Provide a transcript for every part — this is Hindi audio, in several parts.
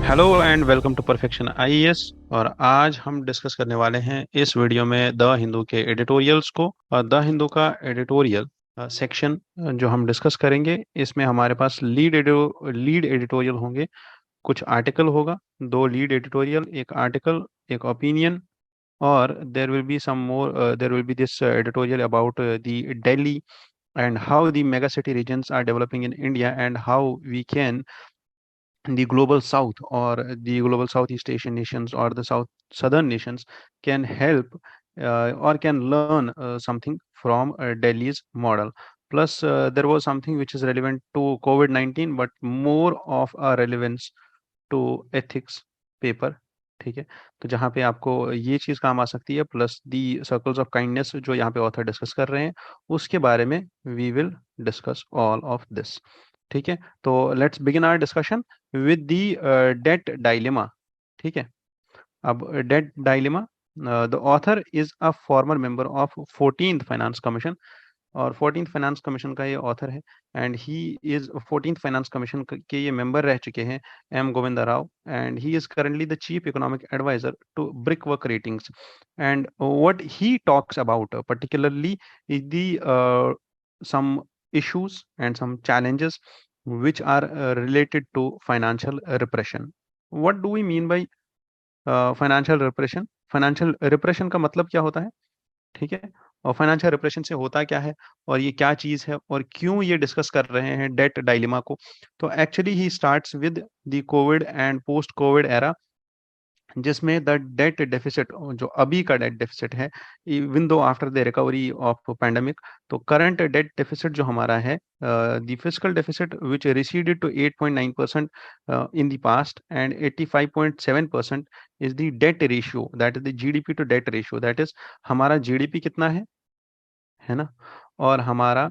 Hello and welcome to Perfection IAS. और आज हम डिस्कस करने वाले हैं इस वीडियो में द हिंदू के एडिटोरियल्स को। और द हिंदू का एडिटोरियल सेक्शन जो हम डिस्कस करेंगे, इसमें हमारे पास लीड एडिटोरियल होंगे, कुछ आर्टिकल होगा, दो लीड एडिटोरियल, एक आर्टिकल, एक ओपिनियन, और there will be this editorial about the Delhi and how the megacity regions are developing in India and how we can the global south or the global southeast asian nations or the southern nations can help or can learn something from delhi's model. Plus there was something which is relevant to covid-19 but more of a relevance to ethics paper। ठीक है, तो जहाँ पे आपको ये चीज काम आ सकती है, plus the circles of kindness जो यहाँ पे ऑथर डिस्कस कर रहे हैं, उसके बारे में we will discuss all of this. ठीक है, तो let's begin our discussion with the debt dilemma. ठीक है, अब debt dilemma, the author is a former member of 14th finance commission, और 14th फाइनेंस कमीशन का ये ऑथर है। And he is 14th finance commission के ये मेंबर रह चुके हैं M Govinda Rao, and he is currently the chief economic adviser to brick work ratings. And what he talks about particularly is the some issues and some challenges which are related to financial repression. What do we mean by financial repression? Financial repression का मतलब क्या होता है? ठीक है, और फाइनेंशियल रिप्रेशन से होता क्या है, और ये क्या चीज है, और क्यों ये डिस्कस कर रहे हैं डेट डायलेमा को? तो actually he starts with the covid and post covid era, जिसमें द डेट डेफिसिट, जो अभी का डेट डेफिसिट है, even though after the recovery of pandemic, तो करंट डेट डेफिसिट जो हमारा है, the fiscal deficit which receded to 8.9% in the past and 85.7% is the debt ratio, that is the GDP to debt ratio, that is हमारा जीडीपी कितना है ना, और हमारा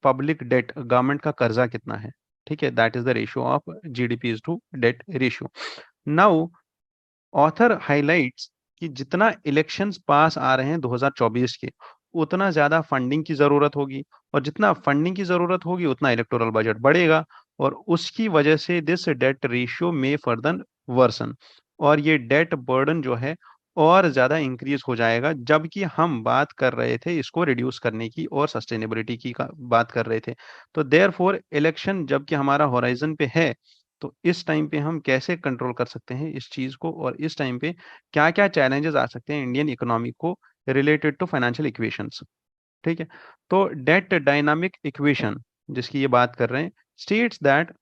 पब्लिक डेट, गवर्नमेंट का कर्जा कितना है। ठीक है, that is the ratio of GDP to debt ratio. Now author highlights कि जितना इलेक्शंस पास आ रहे हैं 2024 के, उतना ज्यादा फंडिंग की जरूरत होगी, और जितना फंडिंग की जरूरत होगी उतना इलेक्टोरल बजट बढ़ेगा, और उसकी वजह से दिस डेट रेशियो में फर्दर वर्सन, और ये डेट बर्डन जो है और ज्यादा इंक्रीज हो जाएगा, जबकि हम बात कर रहे थे इसको रिड्यूस करने की और सस्टेनेबिलिटी की बात कर रहे थे। तो देयरफॉर इलेक्शन जबकि हमारा होराइजन पे है, तो इस टाइम पे हम कैसे कंट्रोल कर सकते हैं इस चीज को, और इस टाइम पे क्या क्या चैलेंजेस आ सकते हैं इंडियन इकोनॉमी को रिलेटेड टू फाइनेंशियल इक्वेशंस। ठीक है, तो डेट डायनामिक इक्वेशन जिसकी ये बात कर रहे हैं स्टेट्स दैट,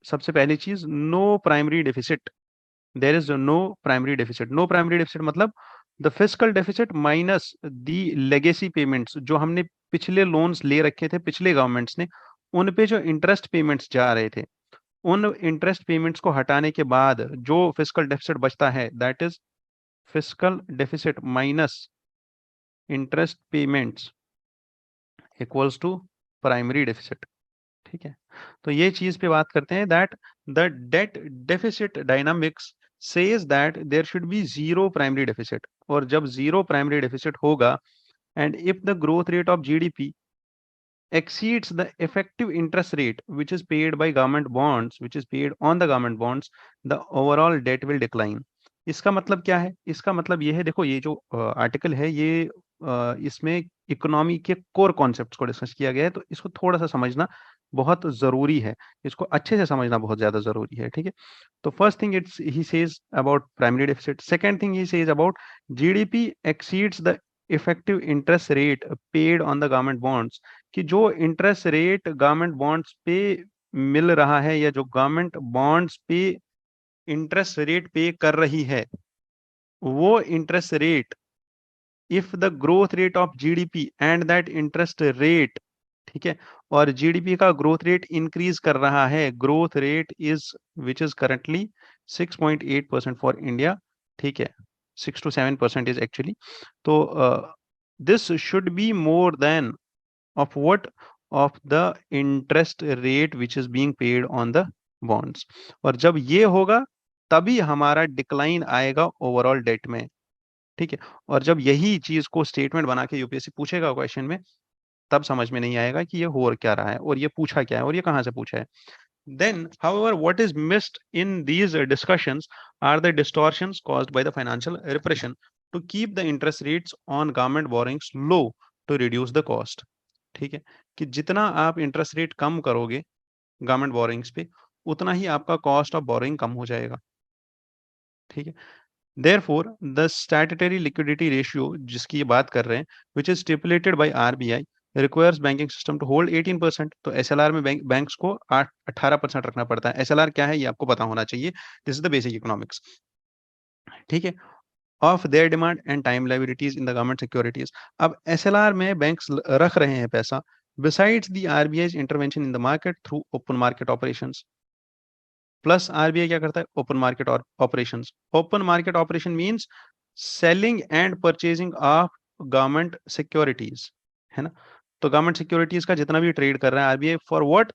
सबसे पहली चीज, no primary deficit, there is no primary deficit. No primary deficit मतलब the fiscal deficit minus the legacy payments, जो हमने पिछले लोन्स ले रखे थे पिछले गवर्नमेंट्स ने, उन पे जो इंटरेस्ट पेमेंट्स जा रहे थे, उन इंटरेस्ट पेमेंट्स को हटाने के बाद जो फिस्कल डेफिसिट बचता है, that is fiscal deficit minus interest payments equals to primary deficit. ठीक है, तो ये चीज पे बात करते हैं that the debt deficit dynamics says that there should be zero primary deficit, और जब जीरो प्राइमरी डेफिसिट होगा and if the growth rate of GDP exceeds the effective interest rate which is paid by government bonds, which is paid on the government bonds, the overall debt will decline. इसका मतलब क्या है? इसका मतलब ये है, देखो ये जो आर्टिकल है ये इसमें इकोनॉमी के कोर कॉन्सेप्ट्स को डिस्कस किया गया है, तो इसको थोड़ा सा समझना बहुत जरूरी है, इसको अच्छे से समझना बहुत ज्यादा जरूरी है। ठीक है, तो first thing it's he says about primary deficit, second thing he says about GDP exceeds the effective interest rate paid on the government bonds, कि जो इंटरेस्ट रेट गवर्नमेंट बॉन्ड्स पे मिल रहा है, या जो गवर्नमेंट बॉन्ड्स पे इंटरेस्ट रेट पे कर रही है, वो interest rate, if the growth rate of GDP and that interest rate, ठीक है, और जीडीपी का ग्रोथ रेट इंक्रीज कर रहा है, growth rate is which is currently 6.8% for India. ठीक है, 6 to 7% इज एक्चुअली, तो this should be more than of what, of the interest rate which is being paid on the bonds, और जब ये होगा तभी हमारा डिक्लाइन आएगा ओवरऑल डेट में। ठीक है, और जब यही चीज को स्टेटमेंट बना के यूपीएससी पूछेगा क्वेश्चन में, तब समझ में नहीं आएगा कि ये हो क्या रहा है, और ये पूछा क्या है, और ये कहाँ से पूछा है। Then, however, what is missed in these discussions are the distortions caused by the financial repression to keep the interest rates on government borrowings low to reduce the cost. ठीक है, कि जितना आप इंटरेस्ट रेट कम करोगे गवर्नमेंट बोरिंग्स पे, उतना ही आपका कॉस्ट ऑफ बोरिंग कम हो जाएगा। ठीक है, therefore the statutory liquidity ratio जिसकी ये बात कर रहे हैं, which is stipulated by RBI, requires banking system to hold 18%। तो SLR में बैंक्स को 18% रखना पड़ता है। SLR क्या है ये आपको पता होना चाहिए, this is the basic economics. ठीक है, of their demand and time liabilities in the government securities. अब SLR में बैंक्स रख रहे हैं पैसा, besides the RBI's intervention in the market through open market operations. Plus RBI क्या करता है, open market operations. Open market operation means selling and purchasing of government securities, है ना। तो गवर्नमेंट सिक्योरिटीज का जितना भी ट्रेड कर रहा है RBI, for what,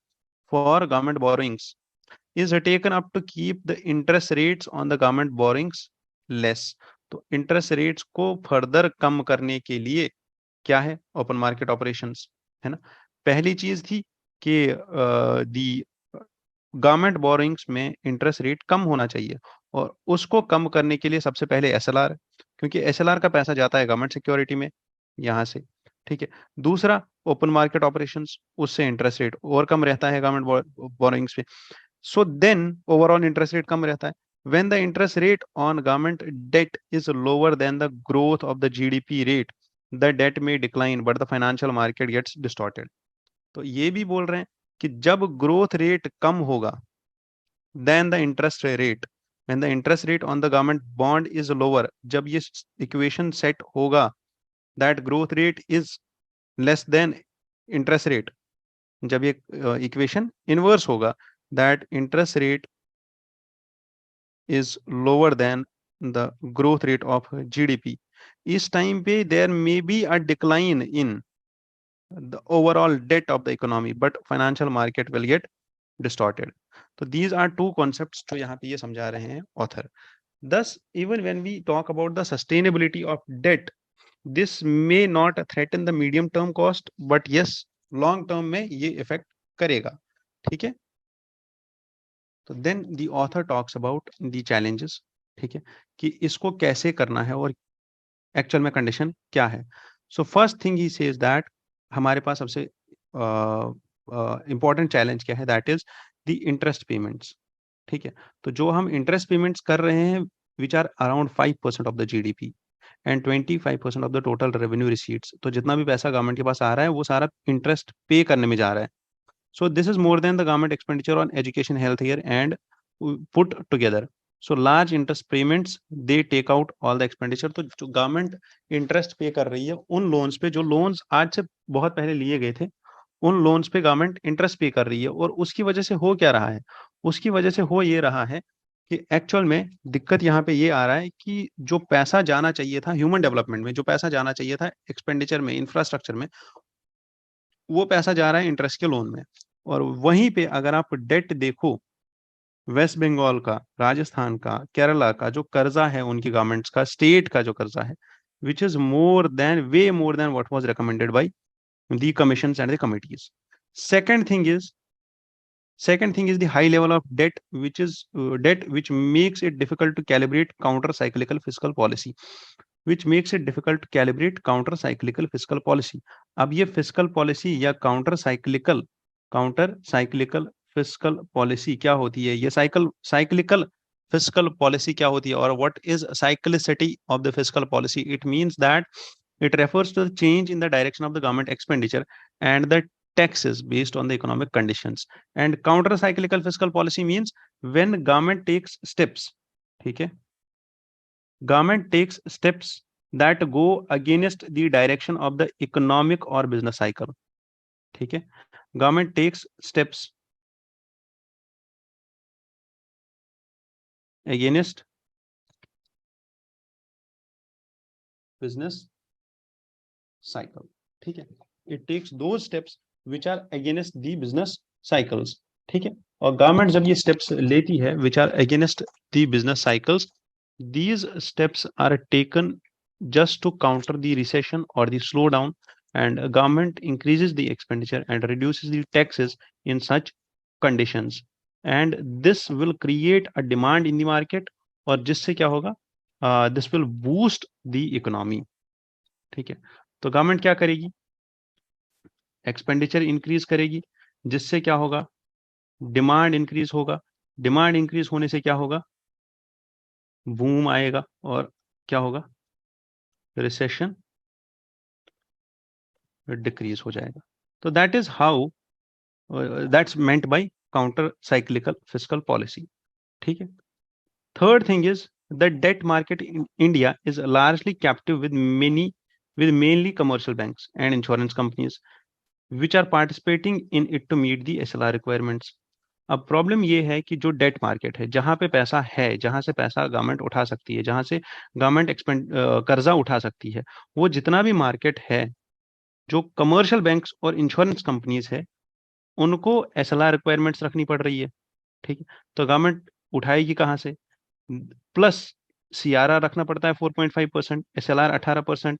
for government borrowings, is taken up to keep the interest rates on the government borrowings less. तो इंटरेस्ट रेट्स को फर्दर कम करने के लिए क्या है, ओपन मार्केट ऑपरेशंस, है ना। पहली चीज थी कि दी गवर्नमेंट बोरोइंग्स में इंटरेस्ट रेट कम होना चाहिए, और उसको कम करने के लिए सबसे पहले एसएलआर, क्योंकि एसएलआर का पैसा जाता है गवर्नमेंट सिक्योरिटी में यहाँ से। ठीक है, दूसरा ओपन मार्केट ऑपरेशंस, उससे इंटरेस्ट रेट और कम रहता है गवर्नमेंट बोरोइंग्स पे। So then overall interest rate कम रहता है। when the interest rate on government debt is lower than the growth of the GDP rate, the debt may decline but the financial market gets distorted। तो ये भी बोल रहे हैं कि जब ग्रोथ रेट कम होगा then the interest rate, when the interest rate on the government bond is lower, जब ये इक्वेशन सेट होगा that growth rate is less than interest rate, जब ये इक्वेशन इनवर्स होगा that interest rate is lower than the growth rate of GDP, इस टाइम पे there may be a decline in the overall debt of the economy but financial market will get distorted। तो these are two concepts जो यहाँ पे ये समझा रहे हैं author। Thus even when we talk about the sustainability of debt, this may not threaten the medium term cost but yes long term में ये effect करेगा। ठीक है, तो then the author talks about the challenges। ठीक है, कि इसको कैसे करना है और एक्चुअल में कंडीशन क्या है। So first thing he says that हमारे पास सबसे इंपॉर्टेंट चैलेंज क्या है, that is the interest payments. ठीक है, तो जो हम इंटरेस्ट पेमेंट्स कर रहे हैं which are around 5% of the GDP and 25% of the total revenue receipts. तो जितना भी पैसा गवर्नमेंट के पास आ रहा है वो सारा इंटरेस्ट पे करने में जा रहा है। So this is more than the government expenditure on education, health care and put together. So large interest payments they take out all the expenditure. तो जो गवर्नमेंट इंटरेस्ट पे कर रही है उन लोन्स पे, जो लोन्स आज से बहुत पहले लिए गए थे, उन लोन्स पे गवर्नमेंट इंटरेस्ट पे कर रही है। और उसकी वजह से हो क्या रहा है, उसकी वजह से हो ये रहा है कि एक्चुअल में दिक्कत यहाँ पे ये आ रहा है कि जो पैसा जाना चाहिए था ह्यूमन डेवलपमेंट में, जो पैसा जाना चाहिए था एक्सपेंडिचर में, इंफ्रास्ट्रक्चर में, वो पैसा जा रहा है इंटरेस्ट के लोन में। और वहीं पे अगर आप डेट देखो, वेस्ट बंगाल का, राजस्थान का, केरला का जो कर्जा है उनकी गवर्नमेंट्स का, स्टेट का जो कर्जा है, which is more then, way more than what was recommended by the commissions and the committees. Second thing is second thing is the high level of debt, which is debt which makes it difficult to calibrate counter cyclical fiscal policy, which makes it difficult to calibrate counter cyclical fiscal policy। अब ये fiscal policy या counter cyclical fiscal policy क्या होती है, ये cyclical fiscal policy क्या होती है, और what is cyclicity of the fiscal policy? It means that it refers to the change in the direction of the government expenditure and the taxes based on the economic conditions। and counter cyclical fiscal policy means when government takes steps, ठीक है, government takes steps that go against the direction of the economic or business cycle। ठीक है, government takes steps against business cycle। ठीक है, it takes those steps which are against the business cycles। ठीक है, और गवर्नमेंट जब ये स्टेप्स लेती है which are against the business cycles, these steps are taken just to counter the recession or the slowdown, and government increases the expenditure and reduces the taxes in such conditions। And this will create a demand in the market, और जिससे क्या होगा, this will boost the economy. ठीक है, तो गवर्नमेंट क्या करेगी, एक्सपेंडिचर इंक्रीज करेगी, जिससे क्या होगा, डिमांड इंक्रीज होगा। डिमांड इंक्रीज होने से क्या होगा, बूम आएगा, और क्या होगा, रिसेशन डिक्रीज हो जाएगा। तो that is how, that's meant by counter cyclical fiscal policy. ठीक है, third thing is the debt market in India is largely captive with mainly commercial banks and insurance companies which are participating in it to meet the SLR requirements. अब प्रॉब्लम ये है कि जो डेट मार्केट है, जहां पे पैसा है, जहां से पैसा गवर्नमेंट उठा सकती है, जहां से गवर्नमेंट कर्जा उठा सकती है, वो जितना भी मार्केट है, जो कमर्शियल बैंक्स और इंश्योरेंस कंपनीज है, उनको SLR रिक्वायरमेंट्स रखनी पड़ रही है। ठीक है, तो गवर्नमेंट उठाएगी कहाँ से, प्लस CRR रखना पड़ता है 4.5%, SLR 18%,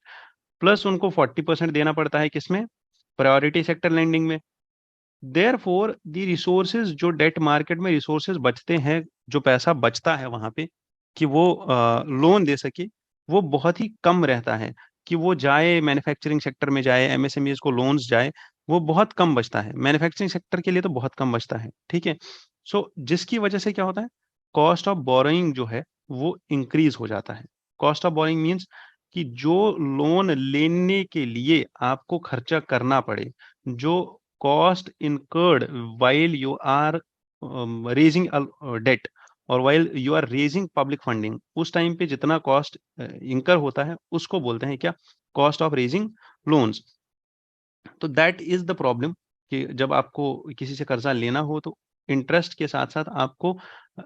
प्लस उनको 40% देना पड़ता है किसमें, प्रायोरिटी सेक्टर लेंडिंग में। देयरफॉर द रिसोर्सेज, जो डेट मार्केट में रिसोर्सेज बचते हैं, जो पैसा बचता है वहां पे कि वो लोन दे सके, वो बहुत ही कम रहता है कि वो जाए मैन्युफैक्चरिंग सेक्टर में, जाए MSMEs को लोन्स जाए, वो बहुत कम बचता है। मैन्युफैक्चरिंग सेक्टर के लिए तो बहुत कम बचता है। ठीक है, सो जिसकी वजह से क्या होता है, कॉस्ट ऑफ बोरोइंग जो है वो इंक्रीज हो जाता है। कॉस्ट ऑफ बोरोइंग मीन्स कि जो लोन लेने के लिए आपको खर्चा करना पड़े, जो cost incurred while you are raising a debt और while you are raising public funding, उस टाइम पे जितना कॉस्ट इंकर होता है उसको बोलते हैं क्या, कॉस्ट ऑफ रेजिंग लोन्स। तो दैट इज द प्रॉब्लम कि जब आपको किसी से कर्जा लेना हो तो इंटरेस्ट के साथ साथ आपको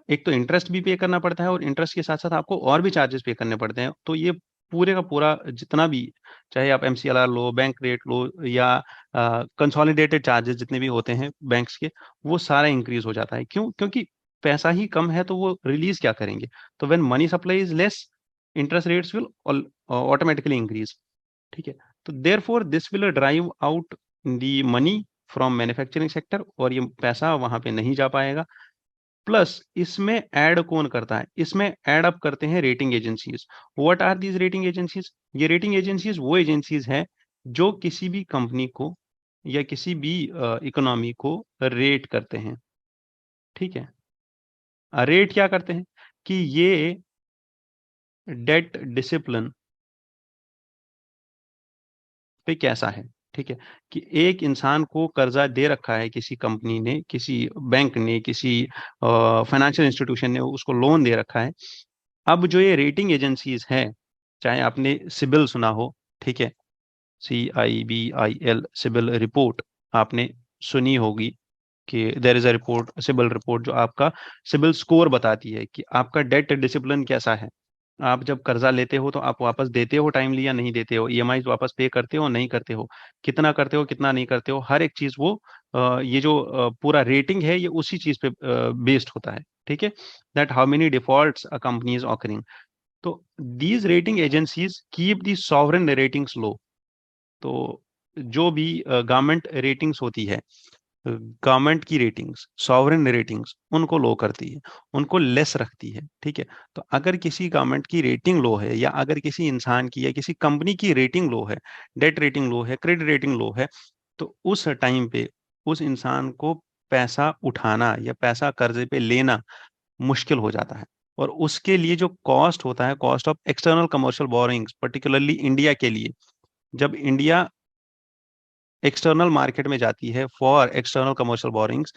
एक तो इंटरेस्ट भी पे करना पड़ता है, और इंटरेस्ट के साथ साथ आपको और भी चार्जेस पे करने पड़ते हैं। तो ये पूरे का पूरा जितना भी, चाहे आप MCLR लो, बैंक रेट लो, या कंसोलिडेटेड चार्जेस जितने भी होते हैं बैंक्स के, वो सारा इंक्रीज हो जाता है। क्यों, क्योंकि पैसा ही कम है, तो वो रिलीज क्या करेंगे। तो when money supply is less, interest rates will automatically increase. ठीक है, तो therefore this will drive out the money from manufacturing sector, और ये पैसा वहां पे नहीं जा पाएगा। प्लस इसमें ऐड कौन करता है, इसमें ऐड अप करते हैं rating agencies. What are these rating agencies, ये रेटिंग एजेंसीज वो एजेंसीज हैं जो किसी भी कंपनी को या किसी भी इकोनॉमी को रेट करते हैं। ठीक है, रेट क्या करते हैं कि ये डेट डिसिप्लिन पे कैसा है। ठीक है, कि एक इंसान को कर्जा दे रखा है, किसी कंपनी ने, किसी बैंक ने, किसी फाइनेंशियल इंस्टीट्यूशन ने उसको लोन दे रखा है। अब जो ये रेटिंग एजेंसीज हैं, चाहे आपने सिबिल सुना हो, ठीक है, CIBIL, सिबिल रिपोर्ट आपने सुनी होगी कि there is a report, CIBIL report, जो आपका सिबिल स्कोर बताती है कि आपका डेट डिसिप्लिन कैसा है। आप जब कर्जा लेते हो तो आप वापस देते हो टाइमली या नहीं देते हो, EMI वापस पे करते हो नहीं करते हो, कितना करते हो कितना नहीं करते हो, हर एक चीज वो ये जो पूरा रेटिंग है ये उसी चीज पे बेस्ड होता है। ठीक है, that how many defaults a company is occurring. तो these rating agencies keep the sovereign ratings low. तो जो भी गवर्नमेंट रेटिंग्स होती है, गवर्नमेंट की रेटिंग्स, सॉवरेन रेटिंग्स, उनको लो करती है, उनको लेस रखती है। ठीक है, तो अगर किसी गवर्नमेंट की रेटिंग लो है, या अगर किसी इंसान की या किसी कंपनी की रेटिंग लो है, डेट रेटिंग लो है, क्रेडिट रेटिंग लो है, तो उस टाइम पे उस इंसान को पैसा उठाना या पैसा कर्जे पे लेना मुश्किल हो जाता है। और उसके लिए जो कॉस्ट होता है, cost of external commercial borrowings, particularly India के लिए, जब इंडिया एक्सटर्नल मार्केट में जाती है फॉर एक्सटर्नल कमर्शियल बोरिंग्स,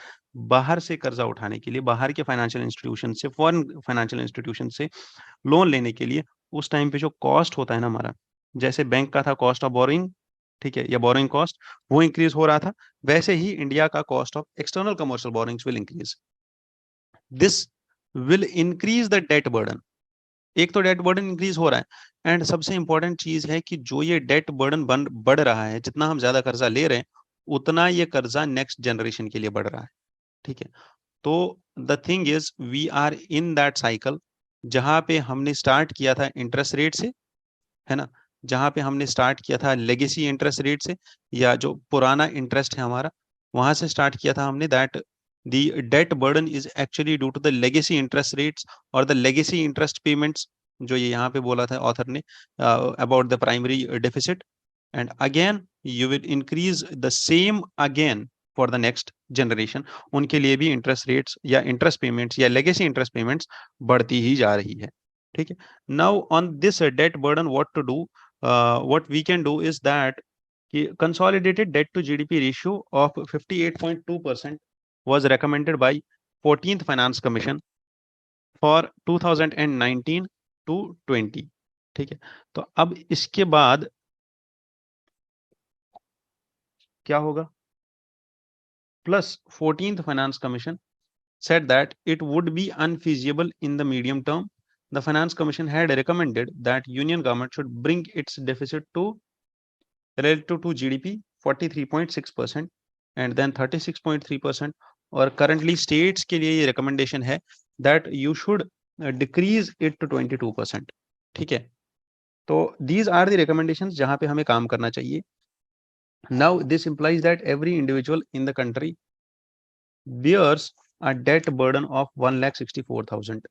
बाहर से कर्जा उठाने के लिए, बाहर के फाइनेंशियल इंस्टीट्यूशन से, फॉरेन फाइनेंशियल इंस्टीट्यूशन से लोन लेने के लिए, उस टाइम पे जो कॉस्ट होता है ना हमारा, जैसे बैंक का था कॉस्ट ऑफ बोरिंग, ठीक है, या बोरिंग कॉस्ट, वो इंक्रीज हो रहा था, वैसे ही इंडिया का cost of external commercial borrowings will increase. This will increase the debt burden. एक तो डेट बर्डन इंक्रीज हो रहा है, एंड सबसे इंपॉर्टेंट चीज है कि जो ये डेट बर्डन बढ़ रहा है, जितना हम ज्यादा कर्जा ले रहे हैं, उतना ये कर्जा नेक्स्ट जनरेशन के लिए बढ़ रहा है। ठीक है, तो the thing is we are in that cycle, जहां पे हमने स्टार्ट किया था इंटरेस्ट रेट से, है ना, जहां पे हमने स्टार्ट किया था लेगेसी इंटरेस्ट रेट से, या जो पुराना इंटरेस्ट है हमारा, वहां से स्टार्ट किया था हमने, that the debt burden is actually due to the legacy interest rates or the legacy interest payments, जो ये यहाँ पे बोला था ऑथर ने about the primary deficit, and again you will increase the same again for the next generation. उनके लिए भी इंटरेस्ट रेट्स या इंटरेस्ट पेमेंट्स या लेगेसी इंटरेस्ट पेमेंट्स बढ़ती ही जा रही है, ठीक है. Now on this debt burden what to do, what we can do is that कि consolidated debt to GDP ratio of 58.2% was recommended by 14th Finance Commission for 2019 to 20, ठीक है. तो अब इसके बाद क्या होगा? Plus 14th Finance Commission said that it would be unfeasible in the medium term. The Finance Commission had recommended that Union government should bring its deficit to relative to GDP 43.6% and then 36.3%. और currently states के लिए ये recommendation है that you should decrease it to 22%, ठीक है. तो these are the recommendations जहाँ पे हमें काम करना चाहिए. Now this implies that every individual in the country bears a debt burden of 1,64,000,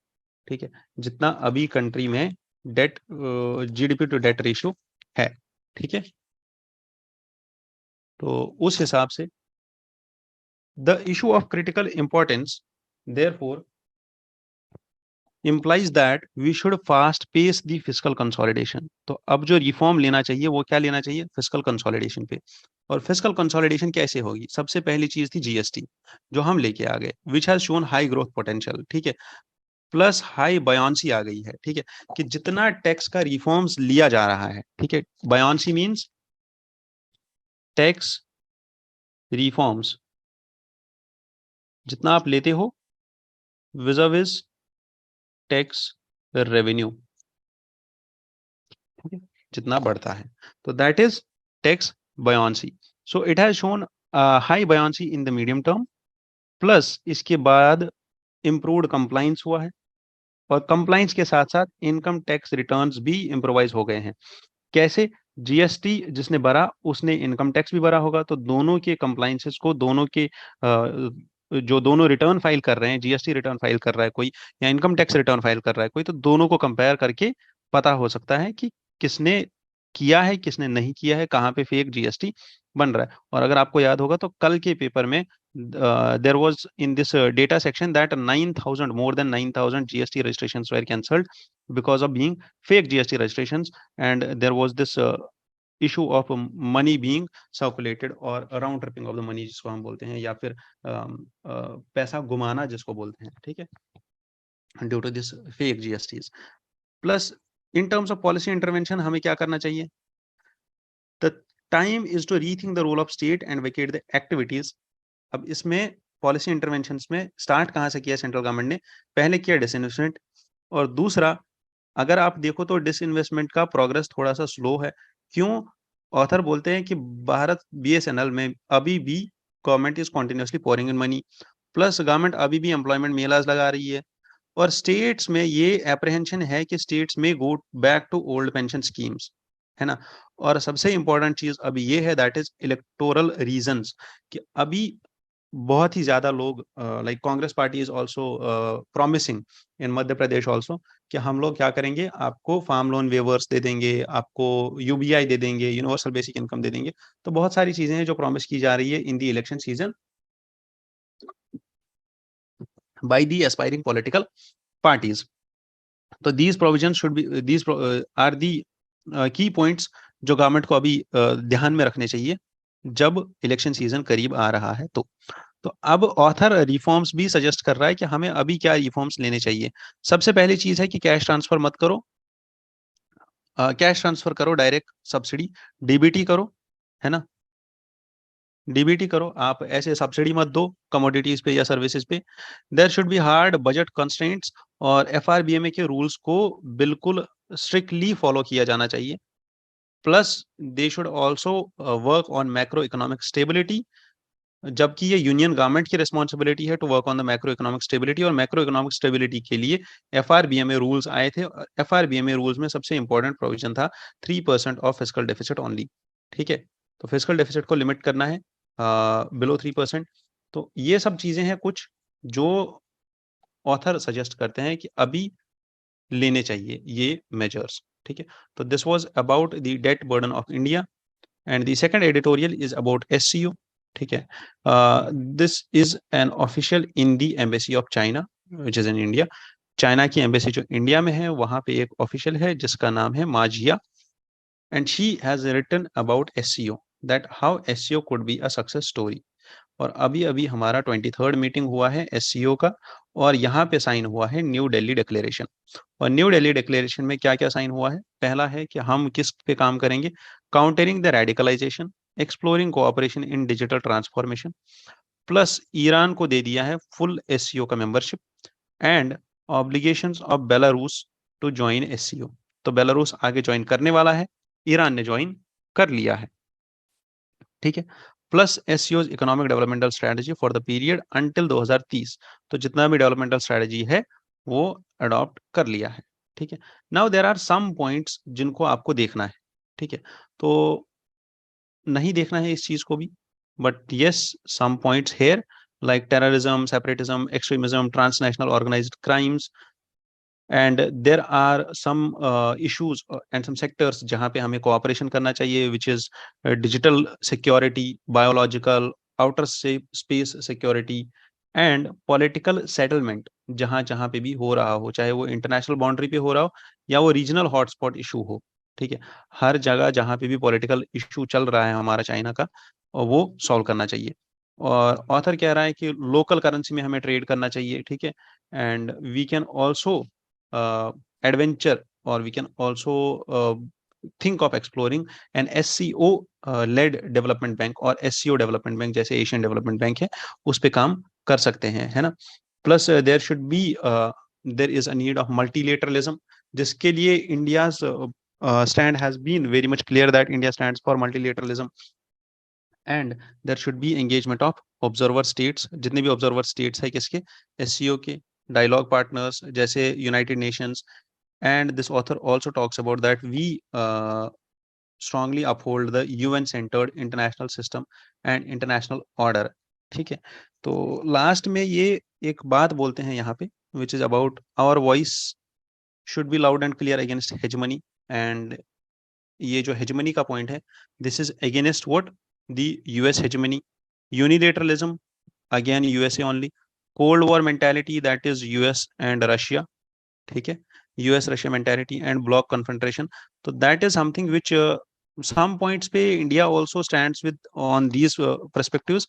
ठीक है, जितना अभी कंट्री में debt GDP to debt ratio है, ठीक है. तो उस हिसाब से the issue of critical importance therefore implies that we should fast pace the fiscal consolidation. तो अब जो रिफॉर्म लेना चाहिए वो क्या लेना चाहिए? फिस्कल कंसोलिडेशन पे. और फिस्कल कंसोलिडेशन कैसे होगी? सबसे पहली चीज थी जीएसटी जो हम लेके आ गए, which has shown high growth potential, ठीक है, प्लस हाई बयान्सी आ गई है, ठीक है, कि जितना टैक्स का रिफॉर्म्स लिया जा रहा है, ठीक है, बयान्सी मींस टैक्स रिफॉर्म्स जितना आप लेते हो विज़ टैक्स रेवेन्यू, जितना बढ़ता है, तो that is tax buoyancy. So it has shown high buoyancy in the medium term, plus इसके बाद इम्प्रूव्ड कंप्लाइंस हुआ है और कंप्लाइंस के साथ साथ इनकम टैक्स रिटर्न्स भी इम्प्रोवाइज हो गए हैं. कैसे? जीएसटी जिसने भरा उसने इनकम टैक्स भी भरा होगा, तो दोनों के कंप्लाइंसेस को, दोनों के जो दोनों रिटर्न फाइल कर रहे हैं, जीएसटी रिटर्न फाइल कर रहा है कोई या इनकम टैक्स रिटर्न फाइल कर रहा है कोई, तो दोनों को कंपेयर करके पता हो सकता है कि किसने किया है किसने नहीं किया है, कहाँ पे फेक जीएसटी बन रहा है. और अगर आपको याद होगा तो कल के पेपर में there was in this data section that 9,000 more than 9,000 GST registrations were cancelled because of being fake GST registrations, and there was this issue of money being circulated और round tripping of the money जिसको हम बोलते हैं, या फिर पैसा घुमाना जिसको बोलते हैं, ठीक है, due to this fake GSTs. Plus in terms of policy intervention हमें क्या करना चाहिए? The time is to rethink the role of state and vacate the activities. अब इसमें पॉलिसी इंटरवेंशन में स्टार्ट कहाँ से किया सेंट्रल गवर्नमेंट ने? पहले किया डिसइन्वेस्टमेंट, और दूसरा अगर आप देखो तो डिसइन्वेस्टमेंट का प्रोग्रेस थोड़ा सा स्लो है. क्यों? ऑथर बोलते हैं कि भारत बीएसएनएल में अभी भी government is continuously pouring in money, plus government अभी भी एम्प्लॉयमेंट मेलाज लगा रही है, और स्टेट्स में ये एप्रीहेंशन है कि स्टेट्स में go back to old pension schemes, है ना. और सबसे इंपॉर्टेंट चीज अभी ये है दैट इज इलेक्टोरल रीजंस, कि अभी बहुत ही ज्यादा लोग like Congress party is also promising in Madhya Pradesh also कि हम लोग क्या करेंगे, आपको फार्म लोन वेवर्स दे देंगे, आपको यूबीआई दे देंगे, यूनिवर्सल बेसिक इनकम दे देंगे. तो बहुत सारी चीजें हैं जो प्रॉमिस की जा रही है in the election season by the aspiring political parties. तो these provisions should be, these are the key points जो गवर्नमेंट को अभी ध्यान में रखने चाहिए जब इलेक्शन सीजन करीब आ रहा है. तो अब ऑथर रिफॉर्म्स भी सजेस्ट कर रहा है कि हमें अभी क्या रिफॉर्म्स लेने चाहिए. सबसे पहली चीज है कि कैश ट्रांसफर मत करो, कैश ट्रांसफर करो, डायरेक्ट सब्सिडी डीबीटी करो, है ना, डीबीटी करो. आप ऐसे सब्सिडी मत दो कमोडिटीज पे या सर्विसेज पे. There should be hard budget constraints, और एफआरबीएमए के रूल्स को बिल्कुल स्ट्रिक्टली फॉलो किया जाना चाहिए. Plus they should also work on macroeconomic stability, जबकि ये यूनियन गवर्नमेंट की रिस्पॉन्सिबिलिटी है to work on the macroeconomic stability. और मैक्रो इकोनॉमिक स्टेबिलिटी के लिए एफआरबीएमए रूल्स आए थे. एफआरबीएमए रूल्स में सबसे इंपॉर्टेंट प्रोविजन था 3% ऑफ फिस्कल डेफिसिट ओनली, ठीक है. तो फिस्कल डेफिसिट को लिमिट करना है बिलो 3%. तो ये सब चीजें हैं कुछ जो ऑथर सजेस्ट करते हैं कि अभी लेने चाहिए ये मेजर्स। ठीक है, तो this was about the debt burden of India and the second editorial is about SCO. ठीक है, this is an official in the embassy of China which is in India. China की एम्बेसी जो इंडिया में है वहां पे एक ऑफिशियल है जिसका नाम है माजिया, and she has written about SCO that how SCO could be a success story. और अभी अभी हमारा 23rd मीटिंग हुआ है एससीओ का, और यहाँ पे साइन हुआ है न्यू दिल्ली डिक्लेरेशन। और न्यू दिल्ली डिक्लेरेशन में क्या क्या साइन हुआ है? पहला है कि हम किस पे काम करेंगे, countering the radicalisation, exploring cooperation in digital transformation, plus Iran को दे दिया है फुल एससीओ का membership, and obligations of Belarus to join SCO. तो बेलारूस आगे ज्वाइन करने वाला है, ईरान ने ज्वाइन कर लिया है। ठीक है, plus SCO economic developmental strategy for the period until 2030। तो जितना भी डेवलपमेंटल स्ट्रेटजी है वो अडॉप्ट कर लिया है। ठीक है, now there are some points जिनको आपको देखना है। ठीक है, तो नहीं देखना है इस चीज को भी, but yes some points here like terrorism, separatism, extremism, transnational organised crimes, and there are some issues and some sectors जहाँ पे हमें कोऑपरेशन करना चाहिए, which is digital security, biological, outer space security, and political settlement. जहाँ जहाँ पे भी हो रहा हो, चाहे वो इंटरनेशनल बाउंड्री पे हो रहा हो या वो रीजनल हॉटस्पॉट इशू हो। ठीक है, हर जगह जहाँ पे भी पॉलिटिकल इशू चल रहा है हमारा चाइना का, और वो सॉल्व करना चाहिए। और ऑथर कह रहा है कि लोकल करेंसी में हमें ट्रेड करना चाहिए। ठीक है, and we can also adventure, or we can also think of exploring an SCO led development bank और SCO development bank जैसे एशियन डेवलपमेंट बैंक है, उस पे काम कर सकते हैं, है ना। Plus there should be there is a need of multilateralism, जिसके लिए India stand has been very much clear that India stands for multilateralism, and there should be engagement of observer states, जितने भी observer states है किसके, SCO के, dialogue partners जैसे United Nations. and this author also talks about that we strongly uphold the UN centered international system and international order। ठीक है, तो लास्ट में ये एक बात बोलते हैं यहाँ पे, which is about our voice should be loud and clear against hegemony। and ये जो hegemony का पॉइंट है, this is against what, the US hegemony, unilateralism, again USA only, cold war mentality, that is US and Russia। ठीक है, US Russia mentality and bloc confrontation. तो that is something which some points पे India also stands with on these perspectives,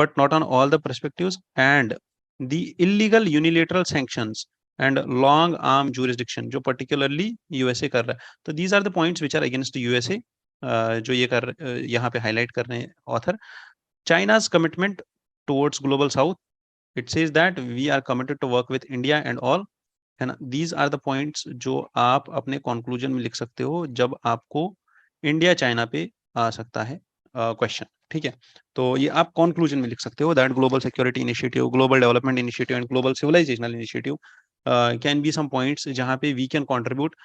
but not on all the perspectives, and the illegal unilateral sanctions and long arm jurisdiction जो particularly यूएसए कर रहा है। तो these are the points which are against USA, जो ये यहाँ पे हाईलाइट कर रहे हैं author. China's commitment towards global south, it says that we are committed to work with India and all, है ना। दीज आर द पॉइंट्स जो आप अपने कंक्लूजन में लिख सकते हो जब आपको इंडिया चाइना पे आ सकता है क्वेश्चन। ठीक है, तो ये आप कंक्लूजन में लिख सकते हो that global security initiative, global development initiative and global civilisational initiative can be some points जहाँ पे we can contribute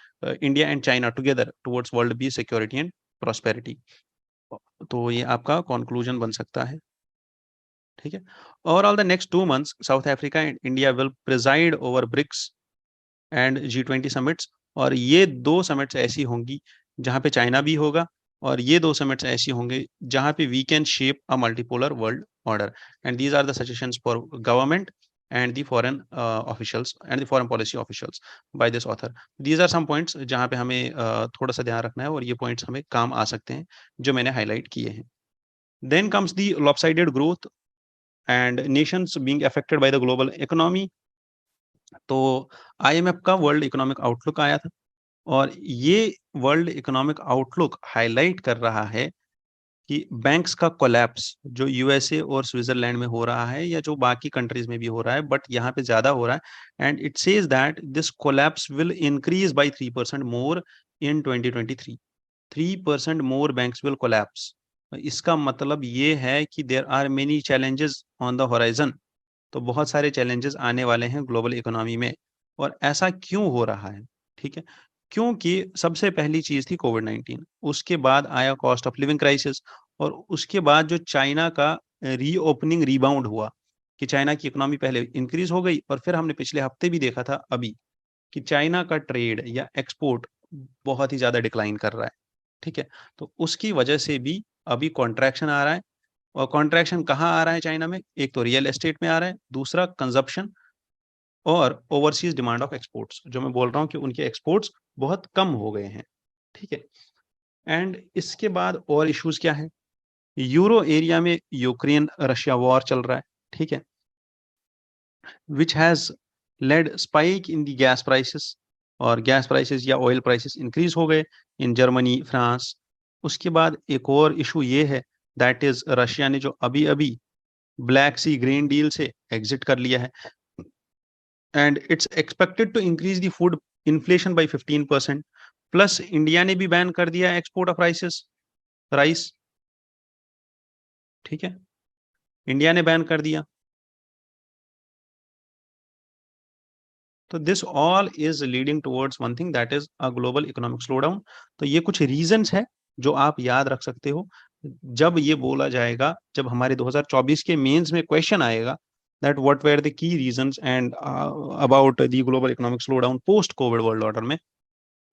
India and China together towards world peace, security and prosperity. तो ये आपका कंक्लूजन बन सकता है। ठीक है, overall the next 2 months South Africa and India will preside over BRICS and G20 summits. और ये 2 समिट्स ऐसी होंगी जहां पे चाइना भी होगा, और ये 2 समिट्स ऐसी होंगे जहां पे we can shape a multipolar world order. And these are the suggestions for government and the foreign officials and the foreign policy officials by this author. These are some points जहां पे हमें थोड़ा सा ध्यान रखना है, और ये पॉइंट्स हमें काम आ सकते हैं जो मैंने हाईलाइट किए हैं। Then comes the lopsided growth and nations being affected by the global economy. तो आईएमएफ का वर्ल्ड इकोनॉमिक आउटलुक आया था, और ये वर्ल्ड इकोनॉमिक आउटलुक हाईलाइट कर रहा है कि बैंक्स का कोलैप्स जो यूएसए और स्विट्जरलैंड में हो रहा है, या जो बाकी कंट्रीज में भी हो रहा है, बट यहाँ पे ज्यादा हो रहा है, and it says that this collapse will increase by 3% more in 2023। 3% more banks will collapse. इसका मतलब ये है कि there are many challenges on the horizon. तो बहुत सारे चैलेंजेस आने वाले हैं ग्लोबल इकोनॉमी में। और ऐसा क्यों हो रहा है? ठीक है, क्योंकि सबसे पहली चीज थी कोविड-19, उसके बाद आया कॉस्ट ऑफ लिविंग क्राइसिस, और उसके बाद जो चाइना का रीओपनिंग रिबाउंड हुआ, कि चाइना की इकोनॉमी पहले इंक्रीज हो गई और फिर हमने पिछले हफ्ते भी देखा था अभी कि चाइना का ट्रेड या एक्सपोर्ट बहुत ही ज़्यादा डिक्लाइन कर रहा है, ठीक है? तो उसकी वजह से भी अभी कॉन्ट्रैक्शन आ रहा है और कॉन्ट्रैक्शन कहाँ आ रहा है चाइना में? एक तो रियल एस्टेट में आ रहा है, दूसरा कंज़म्पशन और ओवरसीज़ डिमांड ऑफ एक्सपोर्ट्स, जो मैं बोल रहा हूँ कि उनके एक्सपोर्ट्स बहुत कम हो गए हैं, ठीक है? एंड इसके बाद और इश्यूज़ क्या हैं? यूरो एरिया में यूक्रेन रशिया वॉर चल रहा है, ठीक है? which has led spike in the gas prices और गैस प्राइसेस या ऑयल प्राइसेस इंक्रीज हो गए इन जर्मनी फ्रांस। उसके बाद एक और इशू ये है दैट इज रशिया ने जो अभी अभी ब्लैक सी ग्रीन डील से एग्जिट कर लिया है and it's expected to increase the food inflation by 15%। Plus India ने भी बैन कर दिया एक्सपोर्ट ऑफ राइस, ठीक है, इंडिया ने बैन कर दिया। तो this all is leading towards one thing that is a global economic slowdown. तो ये कुछ रीजंस है जो आप याद रख सकते हो जब ये बोला जाएगा, जब हमारे 2024 के मेंस में क्वेश्चन आएगा that what were the key reasons and about the global economic slowdown post Covid world order में,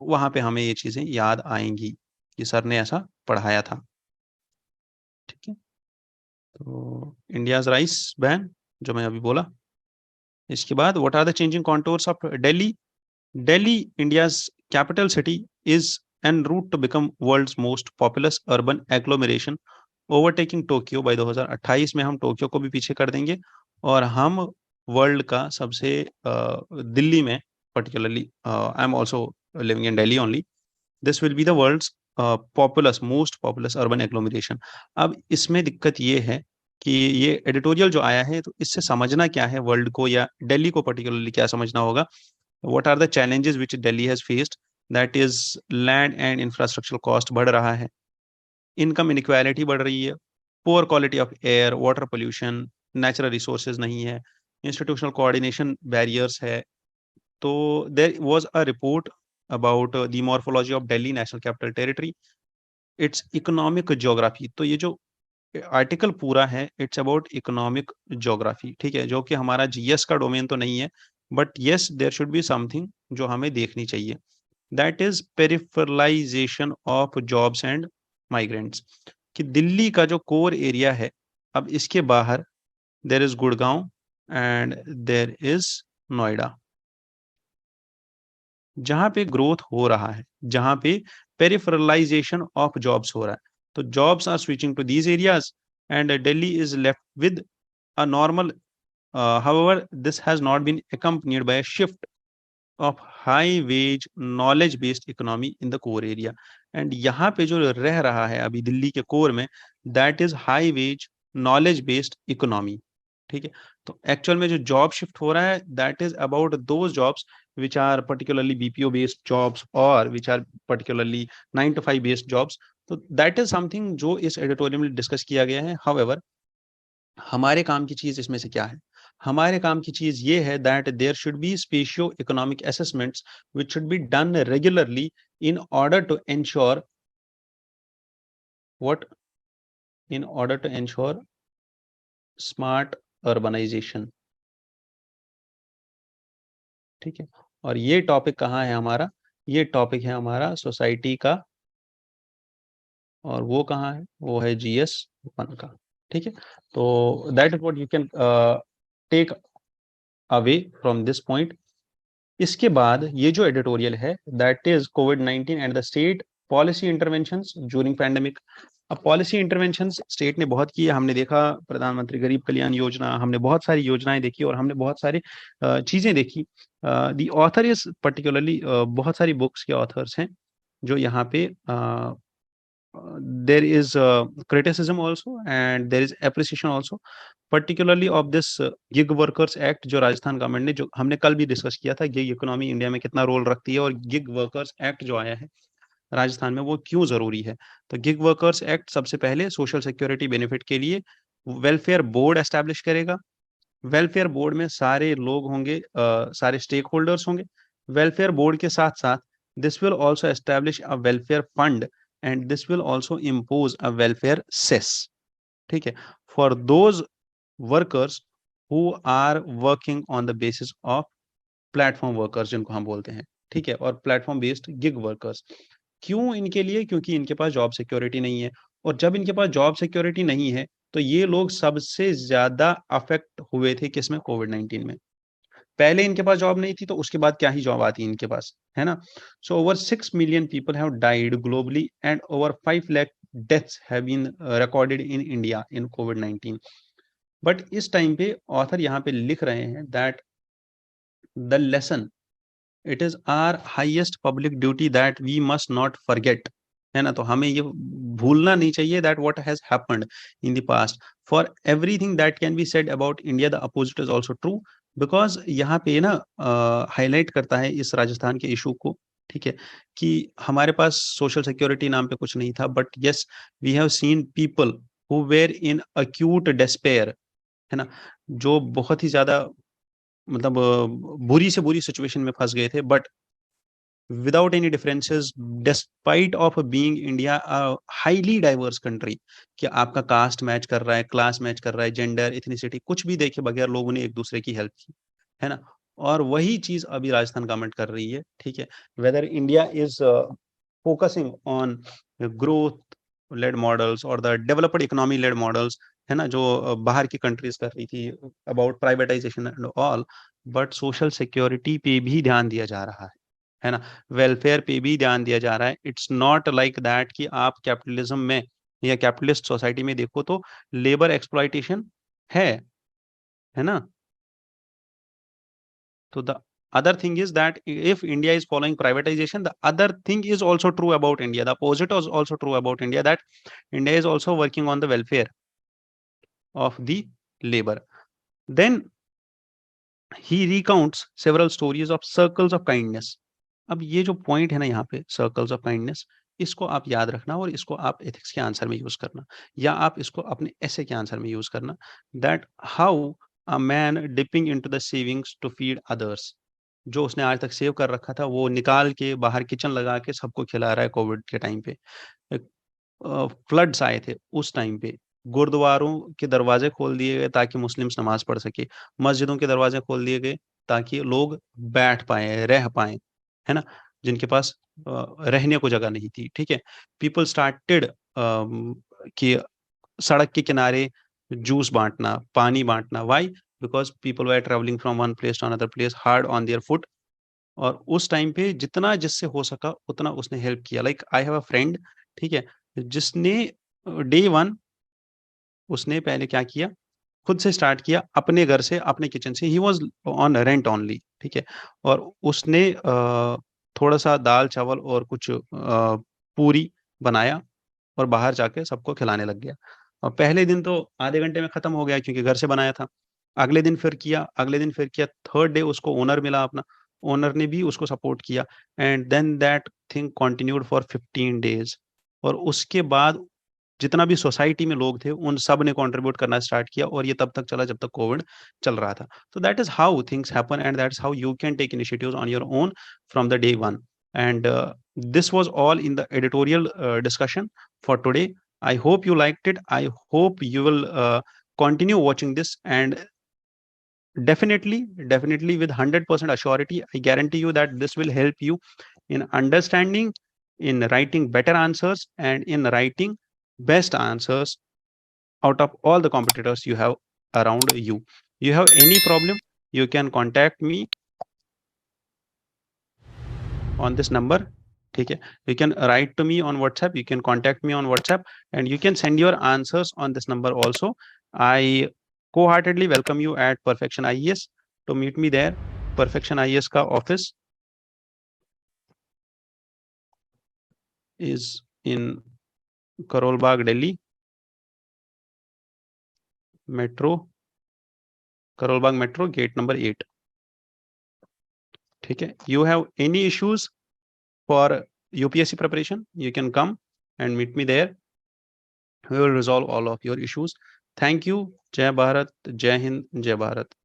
वहां पे हमें ये चीजें याद आएंगी कि सर ने ऐसा पढ़ाया था, ठीक है। तो इंडियाज राइस बैन जो मैं अभी बोला, इसके बाद what are the changing contours of Delhi. Delhi, India's capital city, is en route to become world's most populous urban agglomeration, overtaking Tokyo by 2028 में हम टोक्यो को भी पीछे कर देंगे और हम वर्ल्ड का सबसे दिल्ली में particularly I am also living in Delhi only, this will be the world's populous most populous urban agglomeration. अब इसमें दिक्कत ये है कि ये एडिटोरियल जो आया है तो इससे समझना क्या है वर्ल्ड को या दिल्ली को पर्टिकुलरली क्या समझना होगा। what are the challenges which Delhi has faced, that is land and infrastructure cost बढ़ रहा है, income inequality बढ़ रही है, poor quality of air, water pollution, natural resources नहीं है, institutional coordination barriers है। तो there was a report about the morphology of Delhi National Capital Territory, its economic geography। तो ये जो आर्टिकल पूरा है इट्स अबाउट इकोनॉमिक ज्योग्राफी, ठीक है, जो कि हमारा जीएस का डोमेन तो नहीं है, but yes there should be something जो हमें देखनी चाहिए, that is peripheralization of jobs and migrants. कि दिल्ली का जो कोर एरिया है, अब इसके बाहर there is Gurgaon and there is Noida, जहां पे ग्रोथ हो रहा है, जहां पे पेरिफेरलाइजेशन ऑफ जॉब्स हो रहा है। तो jobs are switching to these areas and Delhi is left with a normal, however this has not been accompanied by a shift of high wage knowledge based economy in the core area। And यहाँ पे जो रह रहा है अभी दिल्ली के कोर में, that is high wage knowledge based economy, ठीक है। तो एक्चुअल में जो जॉब शिफ्ट हो रहा है that is about those jobs which are particularly BPO based jobs or which are particularly 9 to 5 based jobs। तो that is something जो इस एडिटोरियम में डिस्कस किया गया है। However, हमारे काम की चीज इसमें से क्या है? हमारे काम की चीज ये है that there should be spatio economic assessments which should be done regularly in order to ensure what, in order to ensure smart urbanization, ठीक है। और ये टॉपिक कहाँ है हमारा? ये टॉपिक है हमारा सोसाइटी का, और वो कहाँ है? वो है GS 1 का, ठीक है। तो that is what you can take away from this point. इसके बाद ये जो एडिटोरियल है दैट इज कोविड-19 and the state policy interventions during pandemic. अब पॉलिसी इंटरवेंशंस स्टेट ने बहुत की है, हमने देखा प्रधानमंत्री गरीब कल्याण योजना, हमने बहुत सारी योजनाएं देखी और हमने बहुत सारी चीजें देखी। दी ऑथर इज पर्टिकुलरली, बहुत सारी बुक्स के ऑथर्स हैं जो यहाँ पे there is criticism also and there is appreciation also, particularly of this gig workers act जो राजस्थान गवर्नमेंट ने, जो हमने कल भी डिस्कस किया था, गिग इकोनॉमी इंडिया में कितना रोल रखती है और गिग वर्कर्स एक्ट जो आया है राजस्थान में वो क्यों जरूरी है। तो गिग वर्कर्स एक्ट सबसे पहले सोशल सिक्योरिटी बेनिफिट के लिए वेलफेयर बोर्ड एस्टैब्लिश करेगा। वेलफेयर बोर्ड में सारे लोग होंगे, सारे स्टेक होल्डर्स होंगे। वेलफेयर बोर्ड के साथ साथ this will also establish a welfare fund and this will also impose a welfare cess, ठीक है, for those workers who are working on the basis of platform workers, जिनको हम बोलते हैं, ठीक है, और प्लेटफॉर्म बेस्ड गिग वर्कर्स। क्यों इनके लिए? क्योंकि इनके पास जॉब सिक्योरिटी नहीं है, और जब इनके पास जॉब सिक्योरिटी नहीं है तो ये लोग सबसे ज्यादा अफेक्ट हुए थे किसमें? कोविड-19 में। पहले इनके पास जॉब नहीं थी तो उसके बाद क्या ही जॉब आती इनके पास, है ना? So over 6 million people have died globally and over 5 lakh deaths have been recorded in India in कोविड-19। बट इस टाइम पे ऑथर यहाँ पे लिख रहे हैं that the lesson, it is our highest public duty that we must not forget, है ना? तो हमें ये भूलना नहीं चाहिए that what has happened in the past, for everything that can be said about India the opposite is also true. Because यहाँ पे ना हाईलाइट करता है इस राजस्थान के इशू को, ठीक है, कि हमारे पास सोशल सिक्योरिटी नाम पे कुछ नहीं था, but yes we have seen people who were in acute despair, है ना, जो बहुत ही ज्यादा मतलब बुरी से बुरी सिचुएशन में फंस गए थे, but without any differences, despite of being India a highly diverse country, कि आपका कास्ट मैच कर रहा है, क्लास मैच कर रहा है, जेंडर, इथनिसिटी कुछ भी देखे बगैर लोगों ने एक दूसरे की हेल्प की, है ना? और वही चीज अभी राजस्थान गवर्नमेंट कर रही है, ठीक है। Whether India is focusing on growth led models और the developed economy led models, है ना, जो बाहर की कंट्रीज कर रही थी about privatization and all, but social security पे भी ध्यान दिया जा रहा है ना, वेलफेयर पे भी ध्यान दिया जा रहा है। इट्स नॉट लाइक दैट कि आप कैपिटलिज्म में या कैपिटलिस्ट सोसाइटी में देखो तो लेबर एक्सप्लॉइटेशन है ना? तो the other thing is that if India is following privatization, the other thing is also true about India. The opposite is also true about India, that India is also working on the welfare of the labor. Then he recounts several stories of circles of kindness. अब ये जो पॉइंट है ना यहाँ पे, सर्कल्स ऑफ काइंडनेस, इसको आप याद रखना और इसको आप एथिक्स के आंसर में यूज करना, या आप इसको अपने ऐसे के आंसर में यूज करना, that how a man dipping into the savings to feed others. जो उसने आज तक सेव कर रखा था वो निकाल के बाहर किचन लगा के सबको खिला रहा है कोविड के टाइम पे। फ्लड्स आए थे उस टाइम पे, गुरुद्वारों के दरवाजे खोल दिए गए ताकि मुस्लिम्स नमाज पढ़ सके, मस्जिदों के दरवाजे खोल दिए गए ताकि लोग बैठ पाए, रह पाए, है ना, जिनके पास रहने को जगह नहीं थी, ठीक है। पीपल स्टार्टेड कि सड़क के किनारे जूस बांटना, पानी बांटना, why? Because people were travelling from one place to another place hard on their feet, और उस टाइम पे जितना जिससे हो सका उतना उसने हेल्प किया। Like I have a friend, ठीक है, जिसने डे वन उसने पहले क्या किया, खुद से स्टार्ट किया, अपने घर से, अपने किचन से, he was on rent only, ठीक है, और उसने थोड़ा सा दाल चावल और कुछ पूरी बनाया और बाहर जाके सबको खिलाने लग गया। और पहले दिन तो आधे घंटे में खत्म हो गया क्योंकि घर से बनाया था। अगले दिन फिर किया, अगले दिन फिर किया, थर्ड डे उसको ओनर मिला अपना, ओनर ने भी उसको सपोर्ट किया, and then that thing continued for 15 days. और उसके बाद जितना भी सोसाइटी में लोग थे उन सब ने कंट्रीब्यूट करना स्टार्ट किया, और ये तब तक चला जब तक कोविड चल रहा था। तो that is how things happen and that's how you can take initiatives on your own from the day one. And this was all in the editorial discussion for today. I hope you liked it. I hope you will continue watching this, and definitely with 100% assurity, I guarantee you that this will help you in understanding, in writing better answers, and in writing best answers out of all the competitors you have around you. You have any problem, you can contact me on this number, ठीक है, you can write to me on WhatsApp, you can contact me on WhatsApp, and you can send your answers on this number also. I wholeheartedly welcome you at Perfection IES to meet me there. Perfection IES का office is in Karol Bagh, Delhi, metro, Karol Bagh metro, gate number 8, ठीक है। You have any issues for UPSC preparation, you can come and meet me there. We will resolve all of your issues. Thank you. Jai Bharat, Jai Hind, Jai Bharat.